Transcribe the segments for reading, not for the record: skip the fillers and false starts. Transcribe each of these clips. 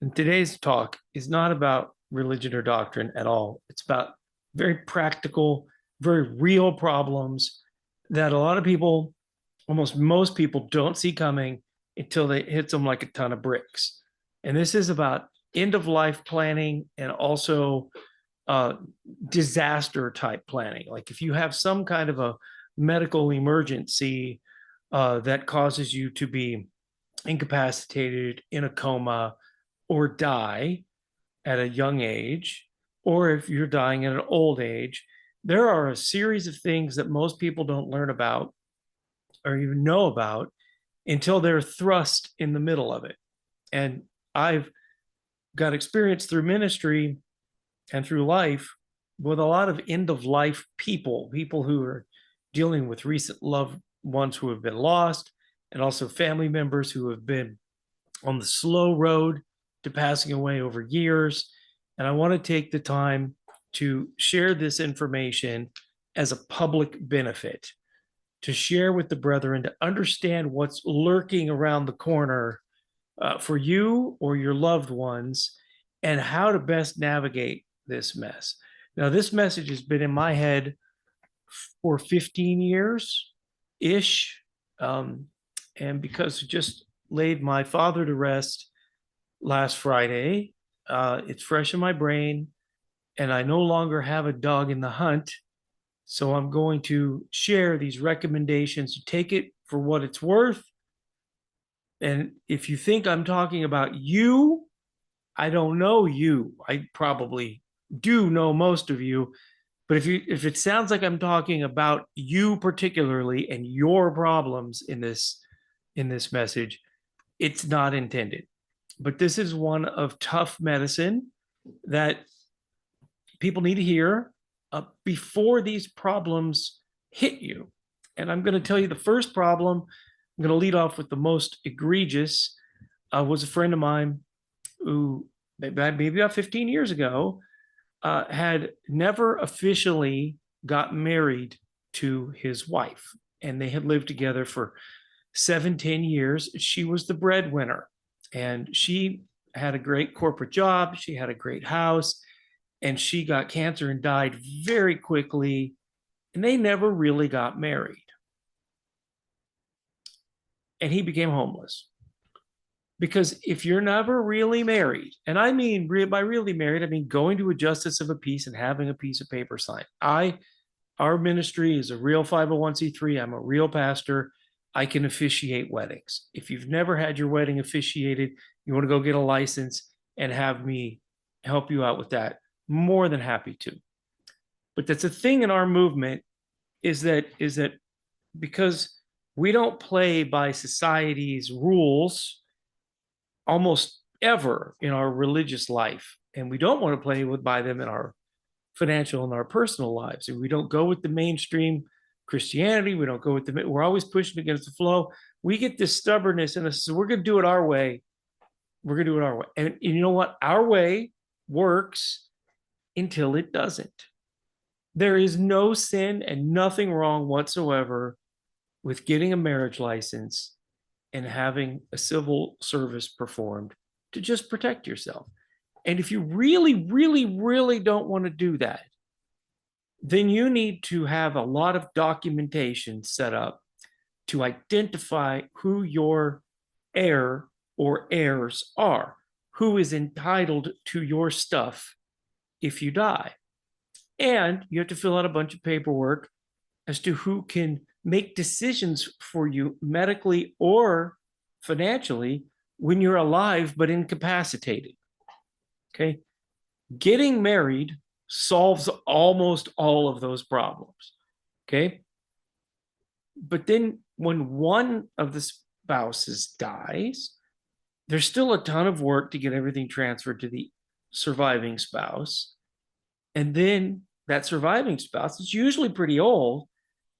And today's talk is not about religion or doctrine at all. It's about very practical, very real problems that a lot of people, almost most people, don't see coming until they hits them like a ton of bricks. And this is about end of life planning and also uh, disaster type planning. Like if you have some kind of a medical emergency that causes you to be incapacitated, in a coma, or die at a young age, or if you're dying at an old age, there are a series of things that most people don't learn about or even know about until they're thrust in the middle of it. And I've got experience through ministry and through life with a lot of end of life people who are dealing with recent loved ones who have been lost, and also family members who have been on the slow road to passing away over years. And I want to take the time to share this information as a public benefit, to share with the brethren, to understand what's lurking around the corner for you or your loved ones, and how to best navigate this mess. Now, this message has been in my head for 15 years ish. And because it just laid my father to rest last Friday, it's fresh in my brain, and I no longer have a dog in the hunt. So I'm going to share these recommendations. Take it for what it's worth. And if you think I'm talking about you, I don't know you. I probably do know most of you, but if it sounds like I'm talking about you particularly and your problems in this message, it's not intended. But this is one of tough medicine that people need to hear before these problems hit you. And I'm going to tell you the first problem. I'm going to lead off with the most egregious. Was a friend of mine who maybe about 15 years ago had never officially got married to his wife, and they had lived together for 7, 10 years. She was the breadwinner, and she had a great corporate job. She had a great house, and she got cancer and died very quickly. And they never really got married. And he became homeless. Because if you're never really married, and I mean by really married, I mean going to a justice of a peace and having a piece of paper signed. Our ministry is a real 501c3. I'm a real pastor. I can officiate weddings. If you've never had your wedding officiated, you want to go get a license and have me help you out with that, more than happy to. But that's a thing in our movement, is that because we don't play by society's rules almost ever in our religious life, and we don't want to play by them in our financial and our personal lives. And we don't go with the mainstream Christianity. We don't go with we're always pushing against the flow. We get this stubbornness in us. So we're going to do it our way. We're going to do it our way. And you know what? Our way works until it doesn't. There is no sin and nothing wrong whatsoever with getting a marriage license and having a civil service performed to just protect yourself. And if you really, really, really don't want to do that, then you need to have a lot of documentation set up to identify who your heir or heirs are, who is entitled to your stuff if you die. And you have to fill out a bunch of paperwork as to who can make decisions for you medically or financially when you're alive but incapacitated. Okay. Getting married solves almost all of those problems. Okay. But then when one of the spouses dies, there's still a ton of work to get everything transferred to the surviving spouse. And then that surviving spouse is usually pretty old.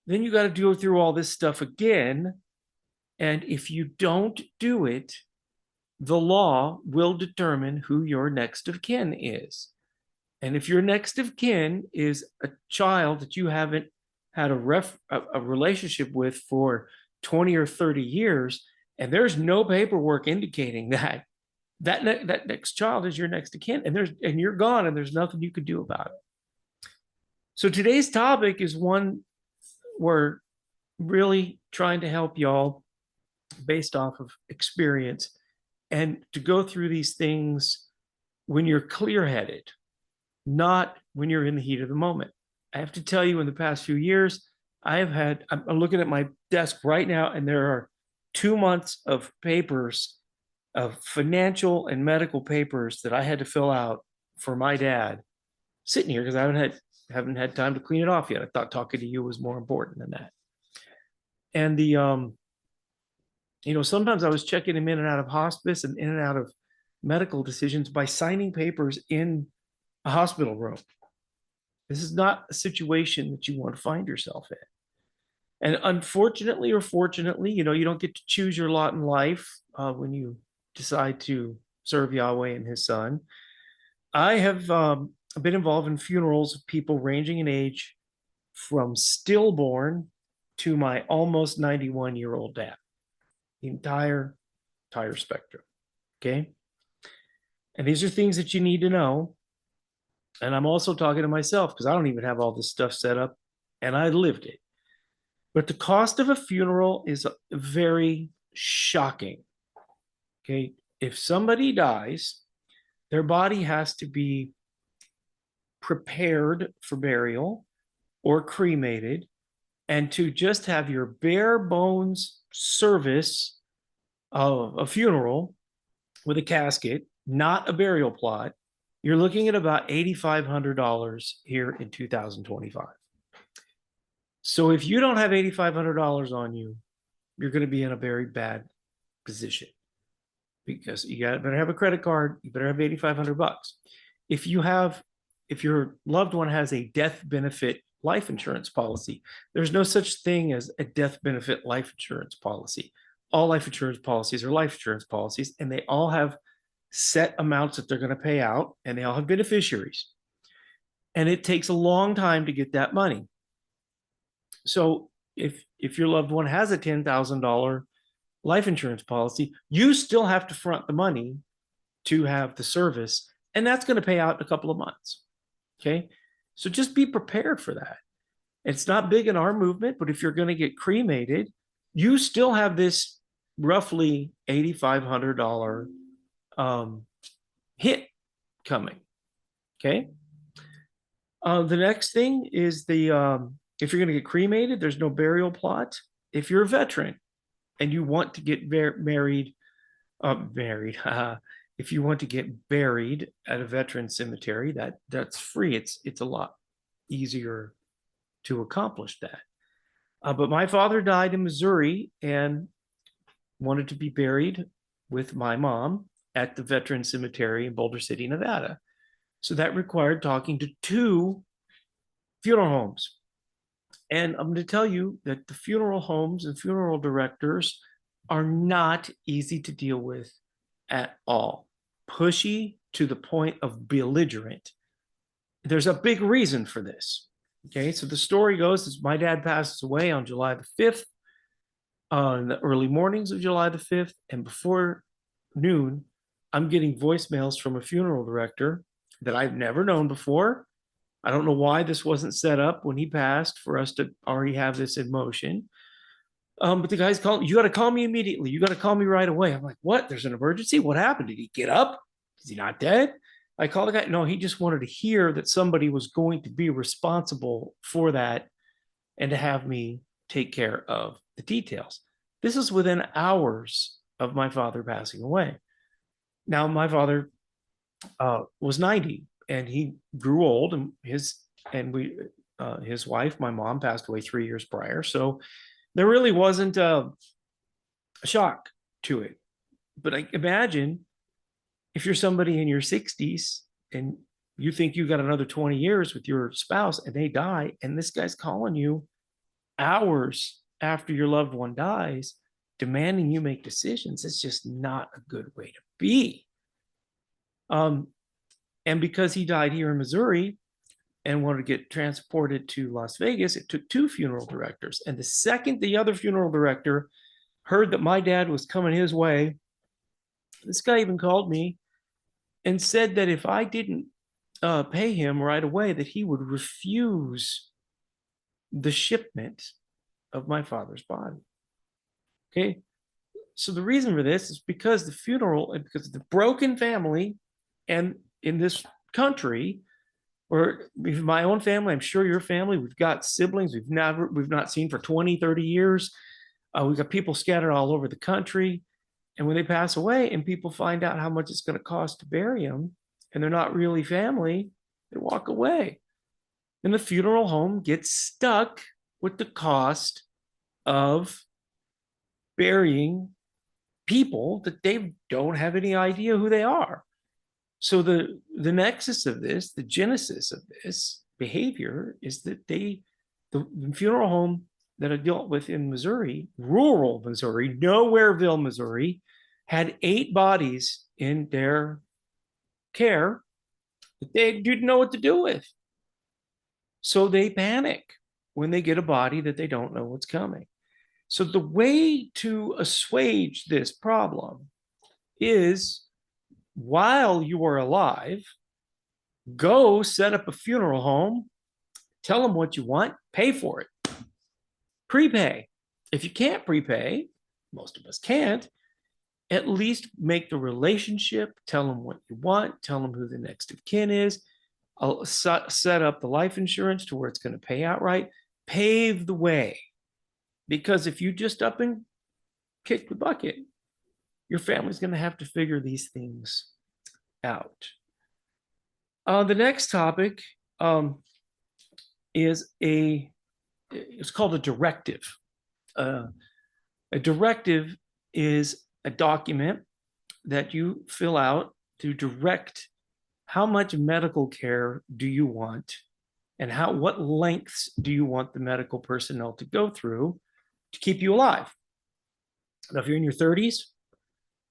Then you got to go through all this stuff again. And if you don't do it, the law will determine who your next of kin is. And if your next of kin is a child that you haven't had a relationship with for 20 or 30 years, and there's no paperwork indicating that, that next child is your next of kin, and you're gone, and there's nothing you could do about it. So today's topic is one we're really trying to help y'all based off of experience, and to go through these things when you're clear-headed, not when you're in the heat of the moment. I have to tell you, in the past few years, I'm looking at my desk right now, and there are 2 months of papers, of financial and medical papers that I had to fill out for my dad, sitting here because I haven't had time to clean it off yet. I thought talking to you was more important than that. And sometimes I was checking him in and out of hospice and in and out of medical decisions by signing papers in a hospital room. This is not a situation that you want to find yourself in. And unfortunately or fortunately, you don't get to choose your lot in life when you decide to serve Yahweh and his son. I have been involved in funerals of people ranging in age from stillborn to my almost 91-year-old dad. The entire spectrum. Okay. And these are things that you need to know. And I'm also talking to myself because I don't even have all this stuff set up, and I lived it. But the cost of a funeral is very shocking. Okay. If somebody dies, their body has to be prepared for burial or cremated, and to just have your bare bones service of a funeral with a casket, not a burial plot, you're looking at about $8,500 here in 2025. So if you don't have $8,500 on you, you're going to be in a very bad position, because you better have a credit card. You better have $8,500. If your loved one has a death benefit life insurance policy, there's no such thing as a death benefit life insurance policy. All life insurance policies are life insurance policies, and they all have set amounts that they're going to pay out, and they all have beneficiaries. And it takes a long time to get that money. So if your loved one has a $10,000 life insurance policy, you still have to front the money to have the service, and that's going to pay out in a couple of months. Okay. So just be prepared for that. It's not big in our movement, but if you're going to get cremated, you still have this roughly $8,500 hit coming. Okay. The next thing is if you're going to get cremated, there's no burial plot. If you're a veteran and you want to get married, if you want to get buried at a veteran cemetery, that's free. It's a lot easier to accomplish that. But my father died in Missouri and wanted to be buried with my mom at the veteran cemetery in Boulder City, Nevada. So that required talking to 2 funeral homes. And I'm going to tell you that the funeral homes and funeral directors are not easy to deal with at all. Pushy to the point of belligerent. There's a big reason for this. Okay, so the story goes is my dad passes away on July the 5th, in the early mornings of July the 5th, and before noon, I'm getting voicemails from a funeral director that I've never known before. I don't know why this wasn't set up when he passed for us to already have this in motion. But the guy's calling, you got to call me immediately. You got to call me right away. I'm like, what? There's an emergency? What happened? Did he get up? Is he not dead? I called the guy. No, he just wanted to hear that somebody was going to be responsible for that and to have me take care of the details. This is within hours of my father passing away. Now, my father was 90, and he grew old, and his wife, my mom, passed away 3 years prior. So there really wasn't a shock to it. But I imagine if you're somebody in your 60s and you think you got another 20 years with your spouse and they die, and this guy's calling you hours after your loved one dies, demanding you make decisions, it's just not a good way to be. And because he died here in Missouri and wanted to get transported to Las Vegas, it took 2 funeral directors. And the second the other funeral director heard that my dad was coming his way, This guy even called me and said that if I didn't pay him right away, that he would refuse the shipment of my father's body. Okay. So the reason for this is because the funeral, because of the broken family, and in this country, or my own family, I'm sure your family, we've got siblings we've not seen for 20, 30 years. We've got people scattered all over the country. And when they pass away and people find out how much it's going to cost to bury them, and they're not really family, they walk away. And the funeral home gets stuck with the cost of burying people that they don't have any idea who they are. So the nexus of this, the genesis of this behavior is that the funeral home that I dealt with in Missouri, rural Missouri, Nowhereville, Missouri, had 8 bodies in their care that they didn't know what to do with. So they panic when they get a body that they don't know what's coming. So the way to assuage this problem is, while you are alive, go set up a funeral home, tell them what you want, pay for it, prepay. If you can't prepay, most of us can't, at least make the relationship, tell them what you want, tell them who the next of kin is. I'll set up the life insurance to where it's going to pay outright, pave the way. Because if you just up and kick the bucket, your family's going to have to figure these things out. The next topic is it's called a directive. A directive is a document that you fill out to direct how much medical care do you want, and what lengths do you want the medical personnel to go through to keep you alive. Now, if you're in your 30s,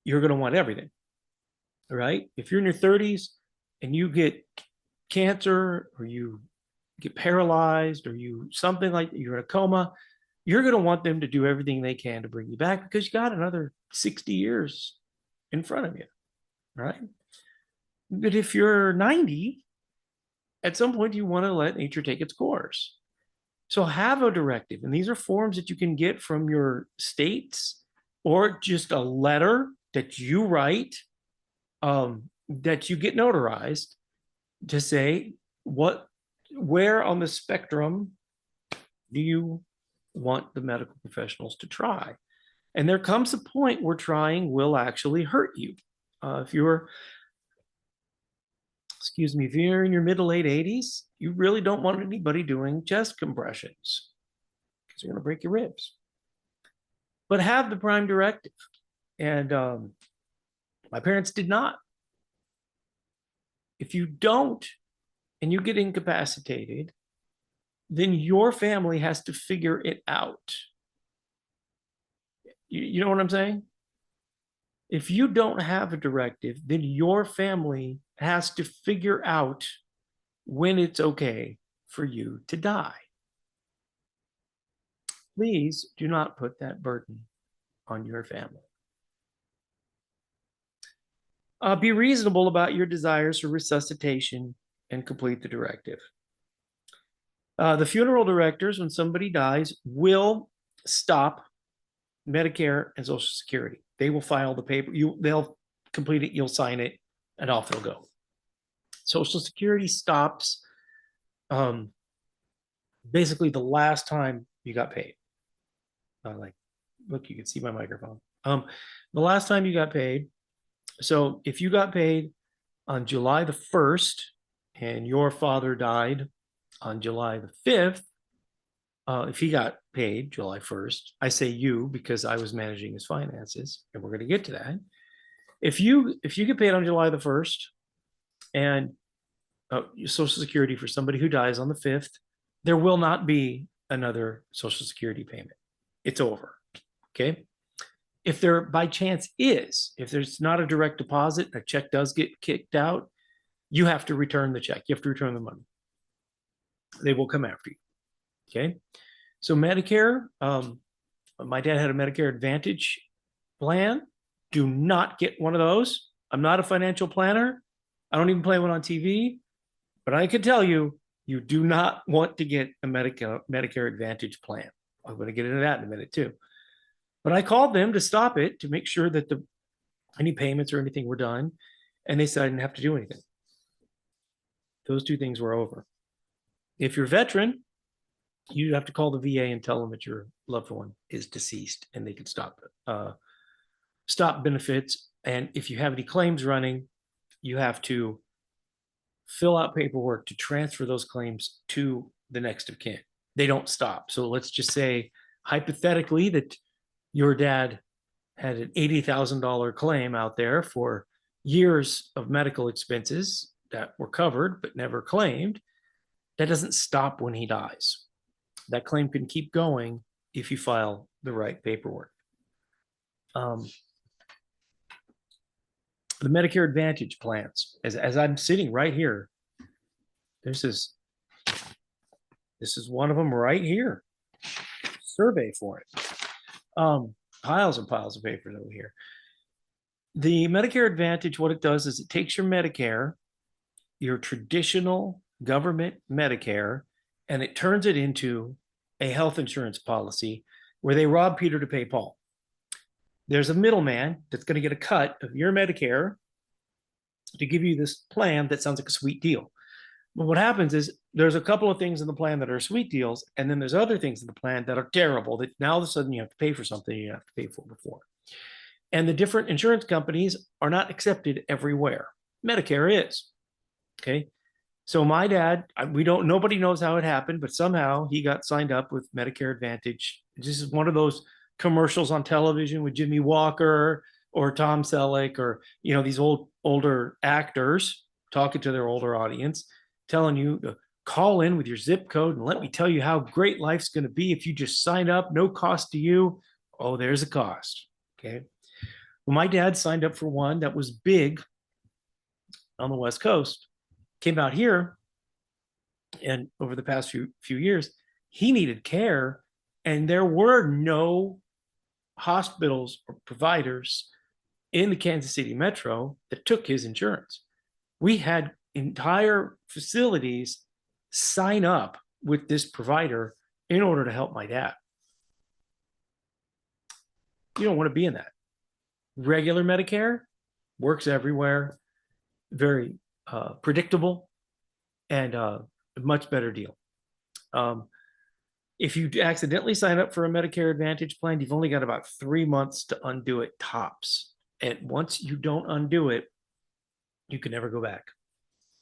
you're going to want everything, right? If you're in your 30s and you get cancer, or you get paralyzed, or you something like that, you're in a coma, you're going to want them to do everything they can to bring you back, because you got another 60 years in front of you, right? But if you're 90, at some point you want to let nature take its course. So have a directive, and these are forms that you can get from your states, or just a letter that you write, that you get notarized, to say where on the spectrum do you want the medical professionals to try. And there comes a point where trying will actually hurt you. If you're in your mid to late 80s, you really don't want anybody doing chest compressions, because you're going to break your ribs. But have the prime directive. And my parents did not. If you don't, and you get incapacitated, then your family has to figure it out. You know what I'm saying? If you don't have a directive, then your family has to figure out when it's okay for you to die. Please do not put that burden on your family. Be reasonable about your desires for resuscitation and complete the directive. The funeral directors, when somebody dies, will stop Medicare and Social Security. They will file the paper. They'll complete it. You'll sign it, and off it'll go. Social Security stops basically the last time you got paid. Look, you can see my microphone. The last time you got paid. So if you got paid on July the 1st and your father died on July the 5th, if he got paid July 1st, I say you because I was managing his finances, and we're going to get to that. If you get paid on July the 1st, and Social Security for somebody who dies on the 5th, there will not be another Social Security payment. It's over. Okay. If there by chance is, if there's not a direct deposit, a check does get kicked out, you have to return the check. You have to return the money. They will come after you. Okay. So Medicare, my dad had a Medicare Advantage plan. Do not get one of those. I'm not a financial planner. I don't even play one on TV, but I can tell you, you do not want to get a Medicare Advantage plan. I'm going to get into that in a minute too. But I called them to stop it to make sure that any payments or anything were done, and they said I didn't have to do anything. Those two things were over. If you're a veteran, you have to call the VA and tell them that your loved one is deceased, and they can stop benefits. And if you have any claims running, you have to fill out paperwork to transfer those claims to the next of kin. They don't stop. So let's just say hypothetically that your dad had an $80,000 claim out there for years of medical expenses that were covered but never claimed. That doesn't stop when he dies. That claim can keep going if you file the right paperwork. The Medicare Advantage plans, as I'm sitting right here, this is one of them right here. Survey for it. Piles and piles of papers over here. The Medicare Advantage, what it does is it takes your Medicare, your traditional government Medicare, and it turns it into a health insurance policy where they rob Peter to pay Paul. There's a middleman that's going to get a cut of your Medicare to give you this plan that sounds like a sweet deal. But what happens is there's a couple of things in the plan that are sweet deals, and then there's other things in the plan that are terrible that now all of a sudden you have to pay for something you have to pay for before. And the different insurance companies are not accepted everywhere. Medicare is. Okay. So my dad, nobody knows how it happened, but somehow he got signed up with Medicare Advantage. This is one of those commercials on television with Jimmy Walker or Tom Selleck or, these older actors talking to their older audience, telling you to call in with your zip code and let me tell you how great life's going to be if you just sign up, no cost to you. Oh, there's a cost. Okay. Well, my dad signed up for one that was big on the West Coast, came out here, and over the past few years, he needed care, and there were no hospitals or providers in the Kansas City metro that took his insurance. We had entire facilities sign up with this provider in order to help my dad. You don't want to be in that. Regular Medicare works everywhere, very predictable, and a much better deal. If you accidentally sign up for a Medicare Advantage plan, you've only got about 3 months to undo it tops. And once you don't undo it, you can never go back.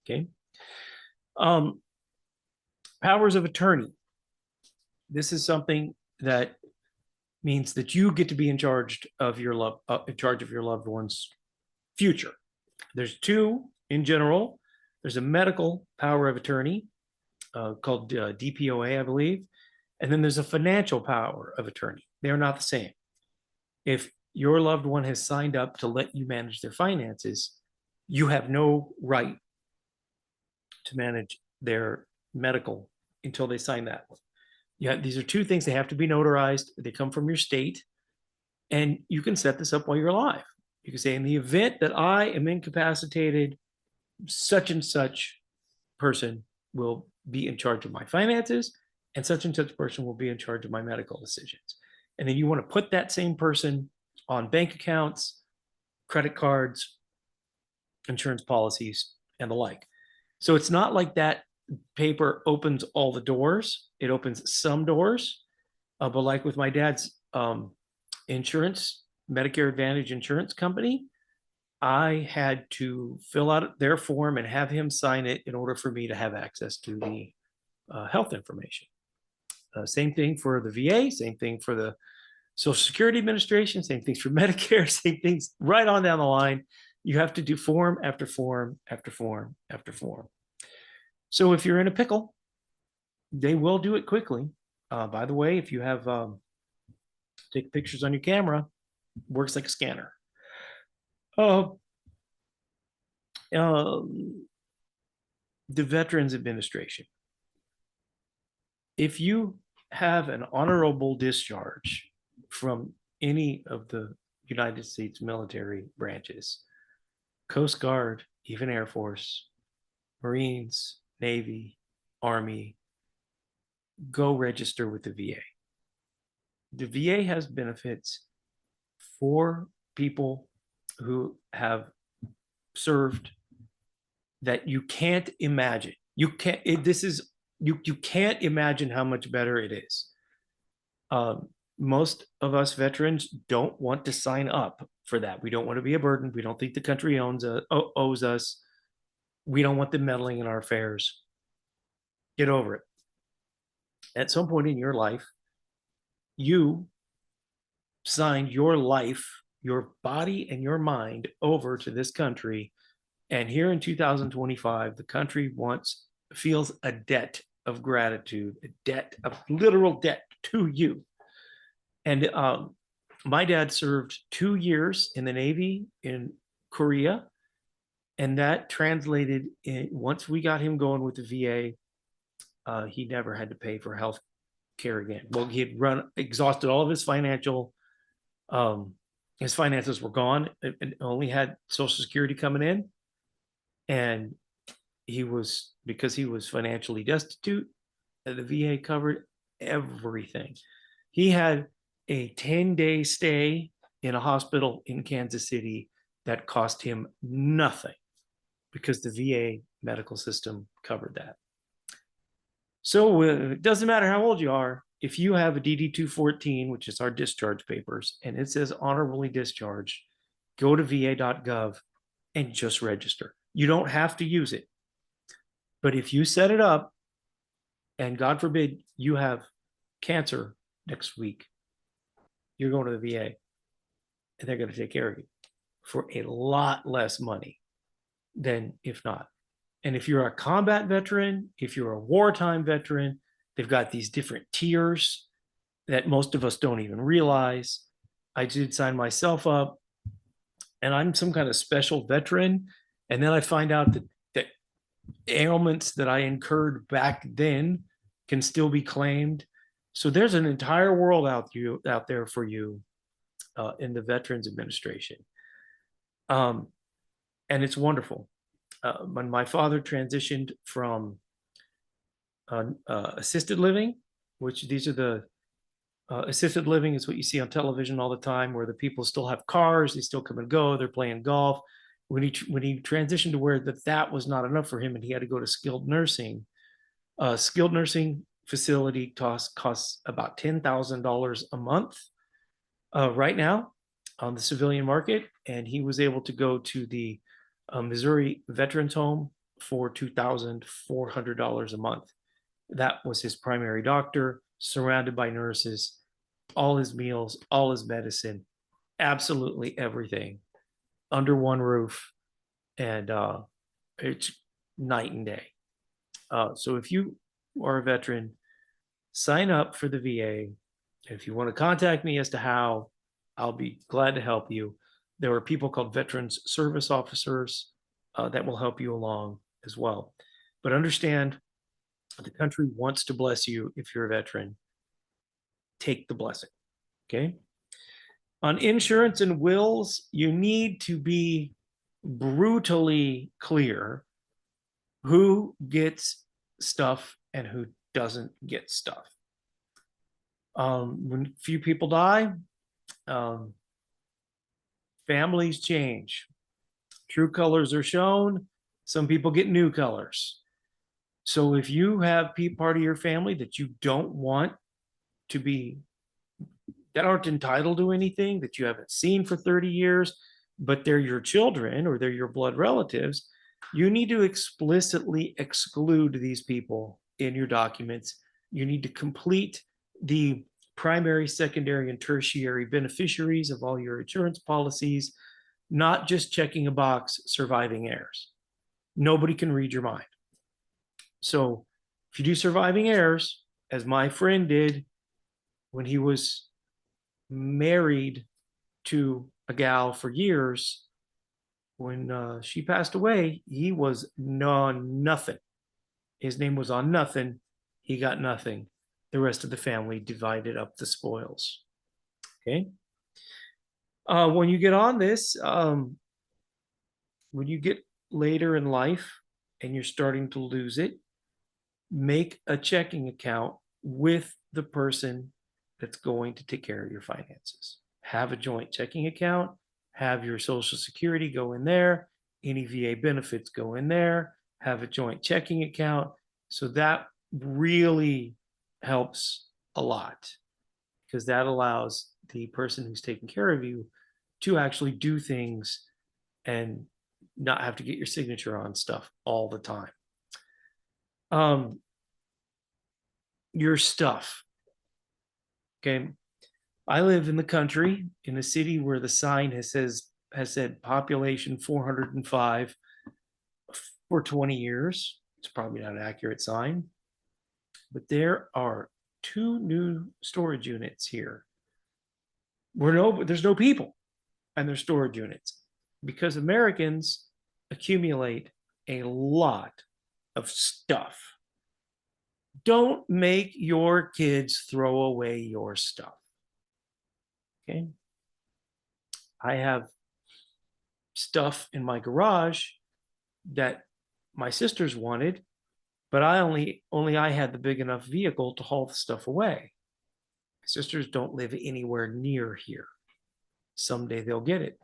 Okay. Powers of attorney. This is something that means that you get to be in charge of your loved one's future. There's two in general. There's a medical power of attorney called DPOA, I believe. And then there's a financial power of attorney. They're not the same. If your loved one has signed up to let you manage their finances, you have no right to manage their medical until they sign that one. Yeah, these are two things. They have to be notarized. They come from your state, and you can set this up while you're alive. You can say, in the event that I am incapacitated, such and such person will be in charge of my finances, and such person will be in charge of my medical decisions. And then you want to put that same person on bank accounts, credit cards, insurance policies, and the like. So it's not like that paper opens all the doors. It opens some doors. But like with my dad's insurance, Medicare Advantage insurance company, I had to fill out their form and have him sign it in order for me to have access to the health information. Same thing for the VA, same thing for the Social Security Administration, same things for Medicare, same things right on down the line. You have to do form after form after form after form. So if you're in a pickle, they will do it quickly. By the way, if you have take pictures on your camera, works like a scanner. The Veterans Administration. If you have an honorable discharge from any of the United States military branches, Coast Guard, even Air Force, Marines, Navy, Army, go register with the VA. The VA has benefits for people who have served that you can't imagine. You can't. This is you can't imagine how much better it is. Most of us veterans don't want to sign up for that. We don't want to be a burden. We don't think the country owes us. We don't want them meddling in our affairs. Get over it. At some point in your life, you signed your life, your body, and your mind over to this country. And here in 2025, the country feels a debt of gratitude, a literal debt to you. And my dad served 2 years in the Navy in Korea. And that translated once we got him going with the VA, he never had to pay for health care again. Well, he had exhausted all of his finances were gone and only had Social Security coming in. And because he was financially destitute, the VA covered everything. He had a 10-day stay in a hospital in Kansas City that cost him nothing because the VA medical system covered that. So it doesn't matter how old you are. If you have a DD-214, which is our discharge papers, and it says honorably discharged, go to va.gov and just register. You don't have to use it. But if you set it up, and God forbid you have cancer next week, you're going to the VA and they're going to take care of you for a lot less money than if not. And if you're a combat veteran, if you're a wartime veteran, they've got these different tiers that most of us don't even realize. I did sign myself up, and I'm some kind of special veteran. And then I find out that ailments that I incurred back then can still be claimed. So there's an entire world out there for you in the Veterans Administration. And it's wonderful. When my father transitioned from assisted living, which these are the assisted living is what you see on television all the time, where the people still have cars, they still come and go, they're playing golf. When he transitioned to where that was not enough for him and he had to go to skilled nursing facility costs about $10,000 a month right now on the civilian market, and he was able to go to the Missouri Veterans Home for $2,400 a month. That was his primary doctor, surrounded by nurses, all his meals, all his medicine, absolutely everything under one roof, and it's night and day. So if you are a veteran, sign up for the VA. If you want to contact me as to how, I'll be glad to help you. There are people called Veterans Service Officers that will help you along as well. But understand, the country wants to bless you if you're a veteran. Take the blessing, okay? On insurance and wills, you need to be brutally clear who gets stuff and who doesn't get stuff. When few people die, families change. True colors are shown. Some people get new colors. So if you have part of your family that you don't want to be, that aren't entitled to anything, that you haven't seen for 30 years, but they're your children or they're your blood relatives, you need to explicitly exclude these people in your documents. You need to complete the primary, secondary, and tertiary beneficiaries of all your insurance policies, not just checking a box, surviving heirs. Nobody can read your mind. So if you do surviving heirs, as my friend did when he was married to a gal for years, when she passed away, he was on nothing. His name was on nothing. He got nothing. The rest of the family divided up the spoils. Okay. When you get on this, when you get later in life and you're starting to lose it, make a checking account with the person that's going to take care of your finances. Have a joint checking account, have your Social Security go in there, any VA benefits go in there, have a joint checking account. So that really helps a lot because that allows the person who's taking care of you to actually do things and not have to get your signature on stuff all the time. Um, your stuff. Okay. I live in the country in a city where the sign has said population 405 for 20 years. It's probably not an accurate sign, but there are 2 new storage units here. There's no people and there's storage units because Americans accumulate a lot of stuff. Don't make your kids throw away your stuff. Okay. I have stuff in my garage that my sisters wanted, but only I had the big enough vehicle to haul the stuff away. My sisters don't live anywhere near here. Someday they'll get it.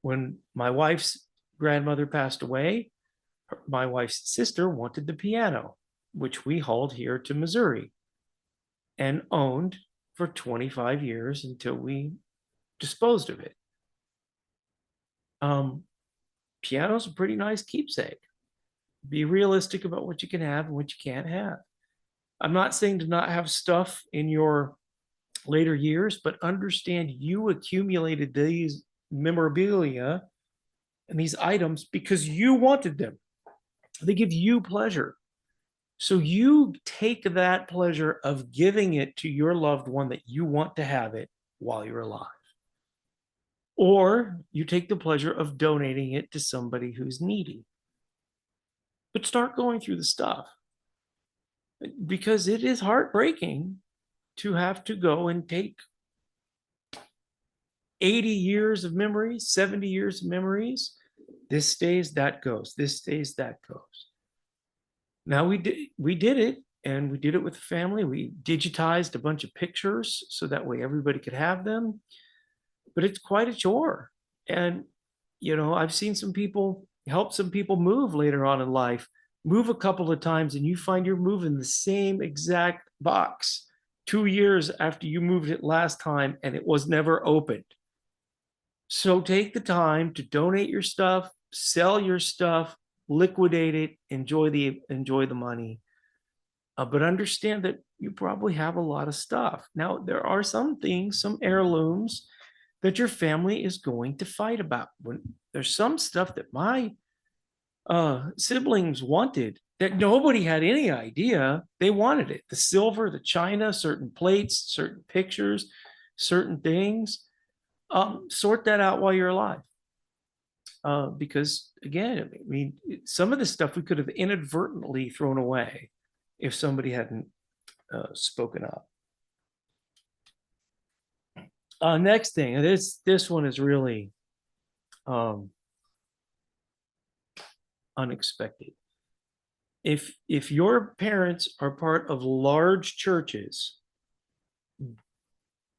When my wife's grandmother passed away, my wife's sister wanted the piano, which we hauled here to Missouri and owned for 25 years until we disposed of it. Piano's a pretty nice keepsake. Be realistic about what you can have and what you can't have. I'm not saying to not have stuff in your later years, but understand you accumulated these memorabilia and these items because you wanted them. They give you pleasure. So you take that pleasure of giving it to your loved one that you want to have it while you're alive. Or you take the pleasure of donating it to somebody who's needy. But start going through the stuff because it is heartbreaking to have to go and take 80 years of memories, 70 years of memories. This stays, that goes. This stays, that goes. Now we did it, and we did it with the family. We digitized a bunch of pictures so that way everybody could have them. But it's quite a chore. And I've seen some people help some people move later on in life, move a couple of times, and you find you're moving the same exact box 2 years after you moved it last time, and it was never opened. So take the time to donate your stuff, sell your stuff, liquidate it, enjoy the money. But understand that you probably have a lot of stuff. Now, there are some things, some heirlooms that your family is going to fight about. When there's some stuff that my siblings wanted that nobody had any idea they wanted it. The silver, the china, certain plates, certain pictures, certain things. Sort that out while you're alive. Because again, I mean, some of the stuff we could have inadvertently thrown away if somebody hadn't spoken up. Next thing, this one is really unexpected. If your parents are part of large churches,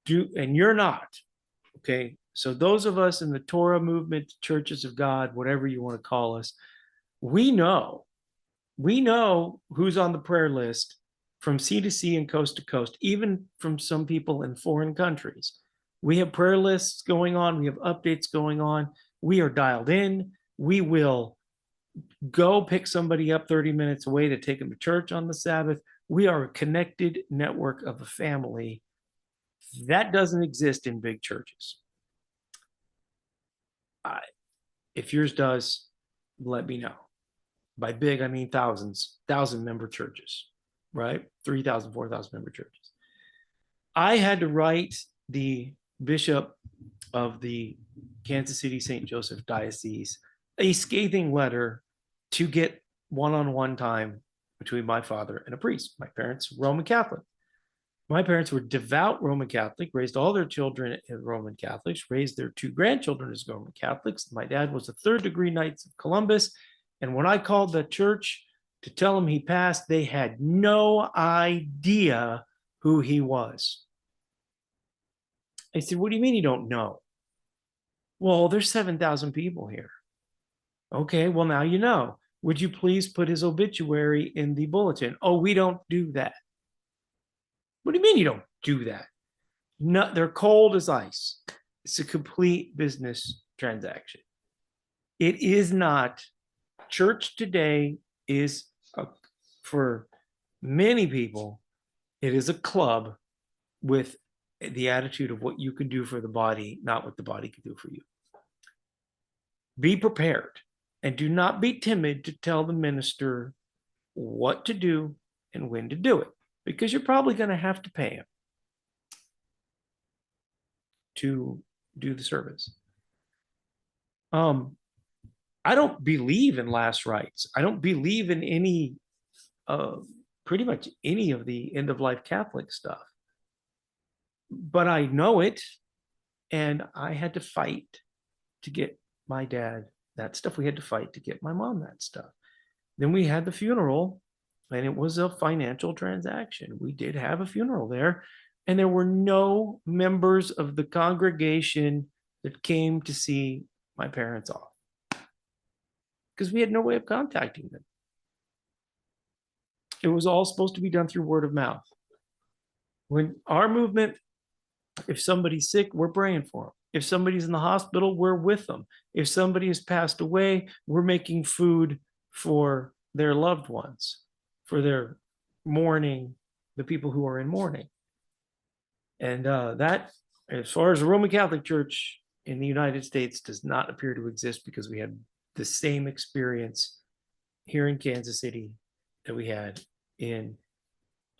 and you're not, okay? So those of us in the Torah movement, Churches of God, whatever you want to call us, we know who's on the prayer list from sea to sea and coast to coast, even from some people in foreign countries. We have prayer lists going on. We have updates going on. We are dialed in. We will go pick somebody up 30 minutes away to take them to church on the Sabbath. We are a connected network of a family. That doesn't exist in big churches. If yours does, let me know. By big, I mean thousands, 1,000-member churches, right? 3,000, 4,000 member churches. I had to write the bishop of the Kansas City St. Joseph Diocese a scathing letter to get one-on-one time between my father and a priest. My parents, Roman Catholic. My parents were devout Roman Catholic, raised all their children as Roman Catholics, raised their two grandchildren as Roman Catholics. My dad was a third degree Knights of Columbus. And when I called the church to tell him he passed, they had no idea who he was. I said, "What do you mean you don't know?" "Well, there's 7,000 people here." "Okay, well, now you know. Would you please put his obituary in the bulletin?" "Oh, we don't do that." "What do you mean you don't do that?" "No, they're cold as ice. It's a complete business transaction." It is not. Church today is, for many people, it is a club with the attitude of what you can do for the body, not what the body can do for you. Be prepared and do not be timid to tell the minister what to do and when to do it, because you're probably going to have to pay him to do the service. I don't believe in last rites. I don't believe in any, pretty much any of the end of life Catholic stuff, but I know it, and I had to fight to get my dad that stuff. We had to fight to get my mom that stuff. Then we had the funeral, and it was a financial transaction. We did have a funeral there, and there were no members of the congregation that came to see my parents off because we had no way of contacting them. It was all supposed to be done through word of mouth. When our movement, if somebody's sick, we're praying for them. If somebody's in the hospital, we're with them. If somebody has passed away, we're making food for their loved ones, for their mourning, the people who are in mourning. And that, as far as the Roman Catholic Church in the United States, does not appear to exist, because we had the same experience here in Kansas City that we had in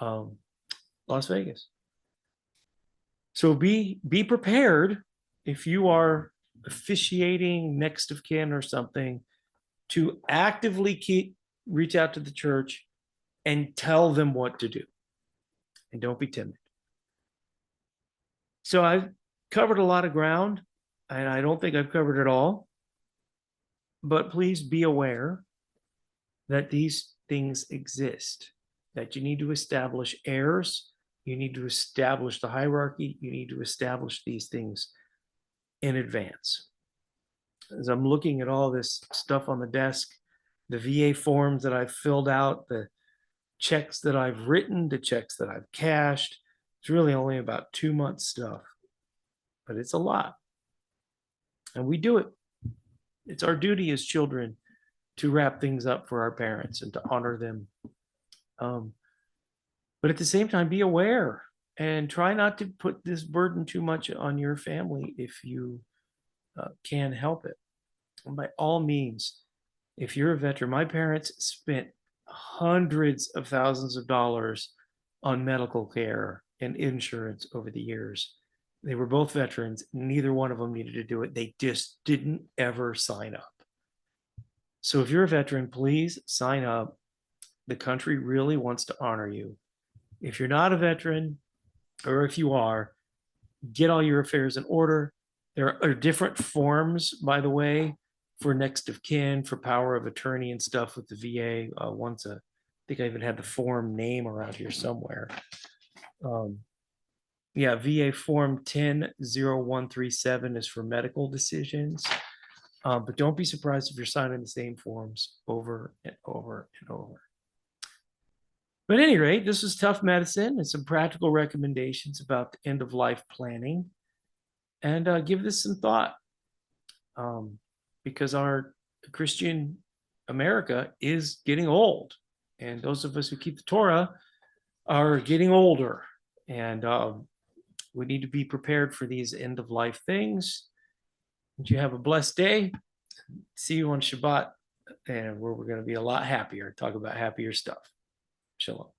Las Vegas. So be prepared, if you are officiating next of kin or something, to actively reach out to the church and tell them what to do. And don't be timid. So I've covered a lot of ground, and I don't think I've covered it all. But please be aware that these things exist, that you need to establish heirs, you need to establish the hierarchy, you need to establish these things in advance. As I'm looking at all this stuff on the desk, the VA forms that I've filled out, the checks that I've written, the checks that I've cashed, it's really only about 2 months stuff, but it's a lot. And we do it. It's our duty as children to wrap things up for our parents and to honor them. But at the same time, be aware and try not to put this burden too much on your family if you can help it. And by all means, if you're a veteran, my parents spent hundreds of thousands of dollars on medical care and insurance over the years. They were both veterans. Neither one of them needed to do it. They just didn't ever sign up. So if you're a veteran, please sign up. The country really wants to honor you. If you're not a veteran, or if you are, get all your affairs in order. There are different forms, by the way, for next of kin, for power of attorney and stuff with the VA. I think I even had the form name around here somewhere. Yeah, VA form 100137 is for medical decisions. But don't be surprised if you're signing the same forms over and over and over. But at any rate, this is Tough Medicine and some practical recommendations about the end of life planning. And give this some thought, because our Christian America is getting old. And those of us who keep the Torah are getting older. And we need to be prepared for these end of life things. And you have a blessed day. See you on Shabbat, and where we're going to be a lot happier, talk about happier stuff. Shalom.